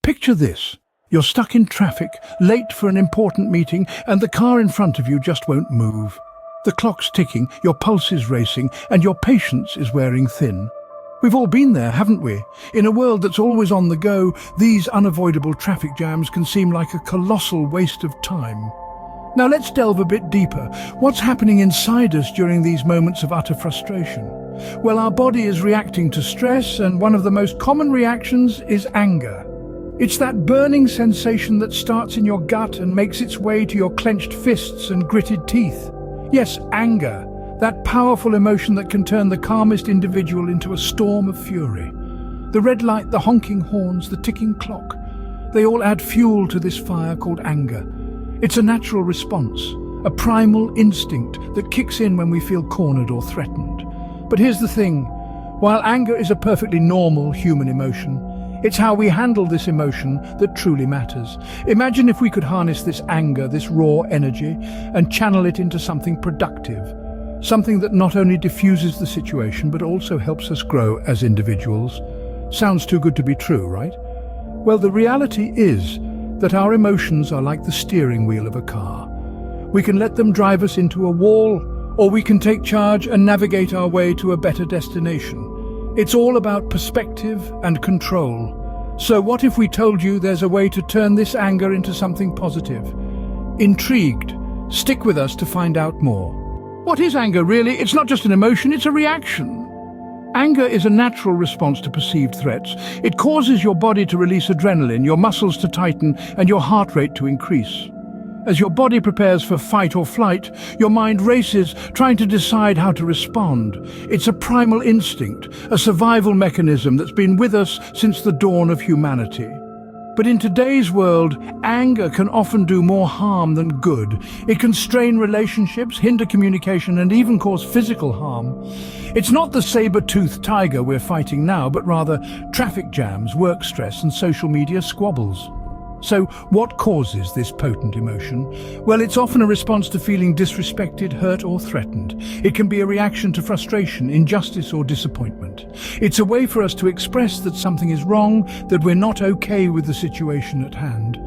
Picture this. You're stuck in traffic, late for an important meeting, and the car in front of you just won't move. The clock's ticking, your pulse is racing, and your patience is wearing thin. We've all been there, haven't we? In a world that's always on the go, these unavoidable traffic jams can seem like a colossal waste of time. Now let's delve a bit deeper. What's happening inside us during these moments of utter frustration? Well, our body is reacting to stress, and one of the most common reactions is anger. It's that burning sensation that starts in your gut and makes its way to your clenched fists and gritted teeth. Yes, anger, that powerful emotion that can turn the calmest individual into a storm of fury. The red light, the honking horns, the ticking clock, they all add fuel to this fire called anger. It's a natural response, a primal instinct that kicks in when we feel cornered or threatened. But here's the thing, while anger is a perfectly normal human emotion, it's how we handle this emotion that truly matters. Imagine if we could harness this anger, this raw energy, and channel it into something productive. Something that not only diffuses the situation, but also helps us grow as individuals. Sounds too good to be true, right? Well, the reality is that our emotions are like the steering wheel of a car. We can let them drive us into a wall, or we can take charge and navigate our way to a better destination. It's all about perspective and control. So what if we told you there's a way to turn this anger into something positive? Intrigued? Stick with us to find out more. What is anger really? It's not just an emotion, it's a reaction. Anger is a natural response to perceived threats. It causes your body to release adrenaline, your muscles to tighten, and your heart rate to increase. As your body prepares for fight or flight, your mind races, trying to decide how to respond. It's a primal instinct, a survival mechanism that's been with us since the dawn of humanity. But in today's world, anger can often do more harm than good. It can strain relationships, hinder communication, and even cause physical harm. It's not the saber-toothed tiger we're fighting now, but rather traffic jams, work stress, and social media squabbles. So, what causes this potent emotion? Well, it's often a response to feeling disrespected, hurt, or threatened. It can be a reaction to frustration, injustice, or disappointment. It's a way for us to express that something is wrong, that we're not okay with the situation at hand.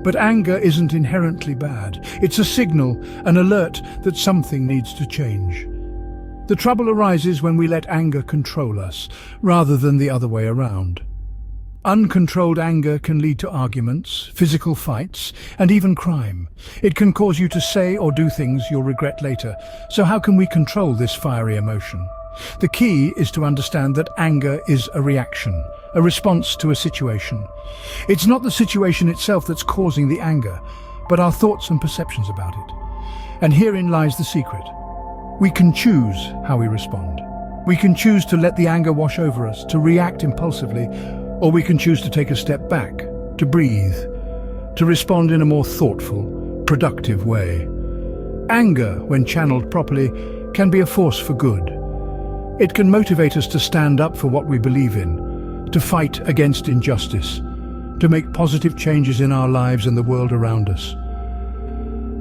But anger isn't inherently bad. It's a signal, an alert that something needs to change. The trouble arises when we let anger control us, rather than the other way around. Uncontrolled anger can lead to arguments, physical fights, and even crime. It can cause you to say or do things you'll regret later. So how can we control this fiery emotion? The key is to understand that anger is a reaction, a response to a situation. It's not the situation itself that's causing the anger, but our thoughts and perceptions about it. And herein lies the secret. We can choose how we respond. We can choose to let the anger wash over us, to react impulsively, or we can choose to take a step back, to breathe, to respond in a more thoughtful, productive way. Anger, when channeled properly, can be a force for good. It can motivate us to stand up for what we believe in, to fight against injustice, to make positive changes in our lives and the world around us.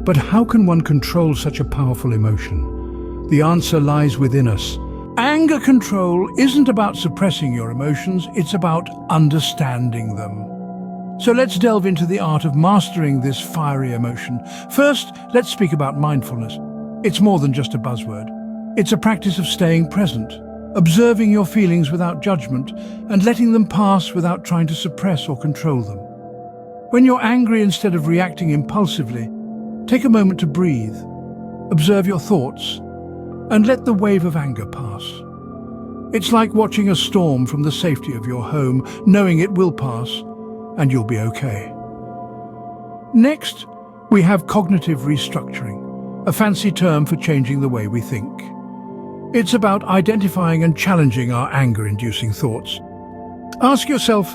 But how can one control such a powerful emotion? The answer lies within us. Anger control isn't about suppressing your emotions, it's about understanding them. So let's delve into the art of mastering this fiery emotion. First, let's speak about mindfulness. It's more than just a buzzword. It's a practice of staying present, observing your feelings without judgment, and letting them pass without trying to suppress or control them. When you're angry, instead of reacting impulsively, take a moment to breathe, observe your thoughts, and let the wave of anger pass. It's like watching a storm from the safety of your home, knowing it will pass and you'll be okay. Next, we have cognitive restructuring, a fancy term for changing the way we think. It's about identifying and challenging our anger-inducing thoughts. Ask yourself,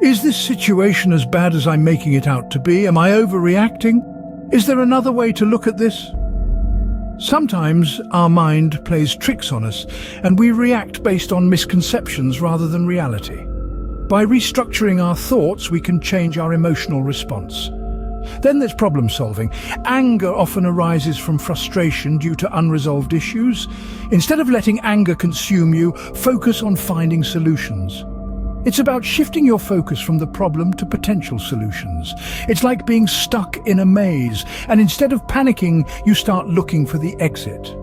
is this situation as bad as I'm making it out to be? Am I overreacting? Is there another way to look at this? Sometimes our mind plays tricks on us, and we react based on misconceptions rather than reality. By restructuring our thoughts, we can change our emotional response. Then there's problem solving. Anger often arises from frustration due to unresolved issues. Instead of letting anger consume you, focus on finding solutions. It's about shifting your focus from the problem to potential solutions. It's like being stuck in a maze, and instead of panicking, you start looking for the exit.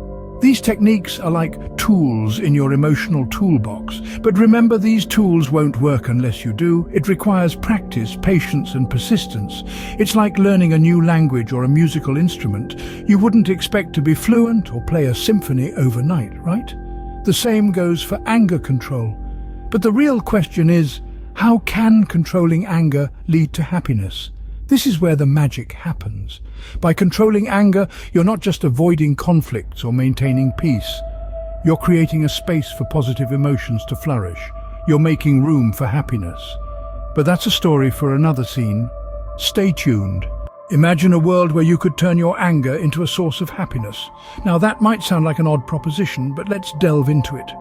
These techniques are like tools in your emotional toolbox, but remember, these tools won't work unless you do. It requires practice, patience, and persistence. It's like learning a new language or a musical instrument. You wouldn't expect to be fluent or play a symphony overnight, right? The same goes for anger control. But the real question is, how can controlling anger lead to happiness? This is where the magic happens. By controlling anger, you're not just avoiding conflicts or maintaining peace. You're creating a space for positive emotions to flourish. You're making room for happiness. But that's a story for another scene. Stay tuned. Imagine a world where you could turn your anger into a source of happiness. Now that might sound like an odd proposition, but let's delve into it.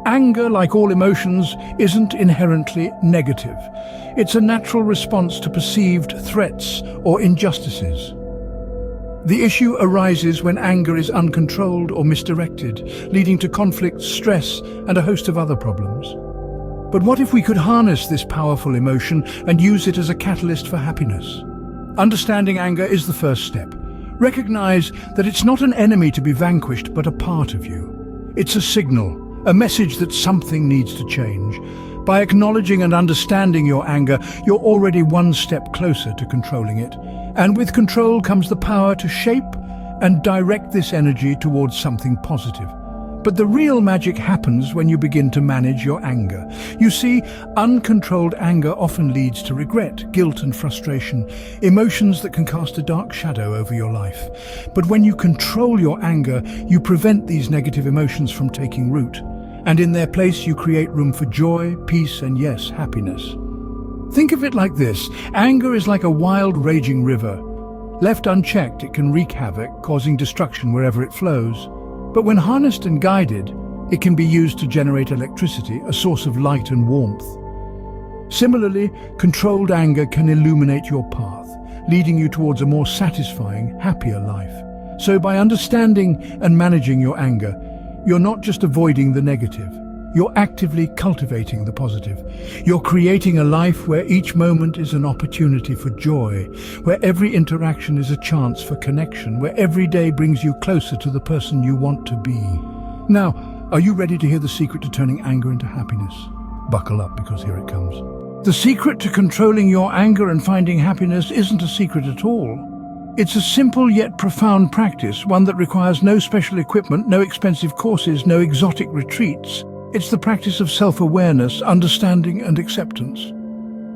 Anger, like all emotions, isn't inherently negative. It's a natural response to perceived threats or injustices. The issue arises when anger is uncontrolled or misdirected, leading to conflict, stress, and a host of other problems. But what if we could harness this powerful emotion and use it as a catalyst for happiness? Understanding anger is the first step. Recognize that it's not an enemy to be vanquished, but a part of you. It's a signal, a message that something needs to change. By acknowledging and understanding your anger, you're already one step closer to controlling it. And with control comes the power to shape and direct this energy towards something positive. But the real magic happens when you begin to manage your anger. You see, uncontrolled anger often leads to regret, guilt, and frustration, emotions that can cast a dark shadow over your life. But when you control your anger, you prevent these negative emotions from taking root. And in their place, you create room for joy, peace, and yes, happiness. Think of it like this. Anger is like a wild, raging river. Left unchecked, it can wreak havoc, causing destruction wherever it flows. But when harnessed and guided, it can be used to generate electricity, a source of light and warmth. Similarly, controlled anger can illuminate your path, leading you towards a more satisfying, happier life. So by understanding and managing your anger, you're not just avoiding the negative, you're actively cultivating the positive. You're creating a life where each moment is an opportunity for joy, where every interaction is a chance for connection, where every day brings you closer to the person you want to be. Now, are you ready to hear the secret to turning anger into happiness? Buckle up, because here it comes. The secret to controlling your anger and finding happiness isn't a secret at all. It's a simple yet profound practice, one that requires no special equipment, no expensive courses, no exotic retreats. It's the practice of self-awareness, understanding, and acceptance.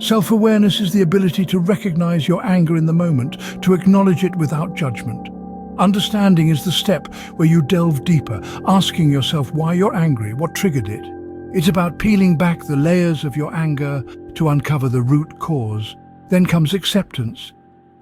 Self-awareness is the ability to recognize your anger in the moment, to acknowledge it without judgment. Understanding is the step where you delve deeper, asking yourself why you're angry, what triggered it. It's about peeling back the layers of your anger to uncover the root cause. Then comes acceptance.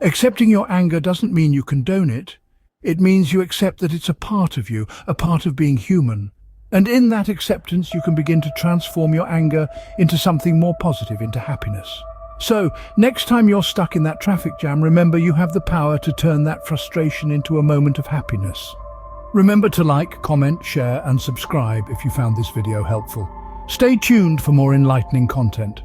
Accepting your anger doesn't mean you condone it. It means you accept that it's a part of you, a part of being human. And in that acceptance, you can begin to transform your anger into something more positive, into happiness. So, next time you're stuck in that traffic jam, remember you have the power to turn that frustration into a moment of happiness. Remember to like, comment, share, and subscribe if you found this video helpful. Stay tuned for more enlightening content.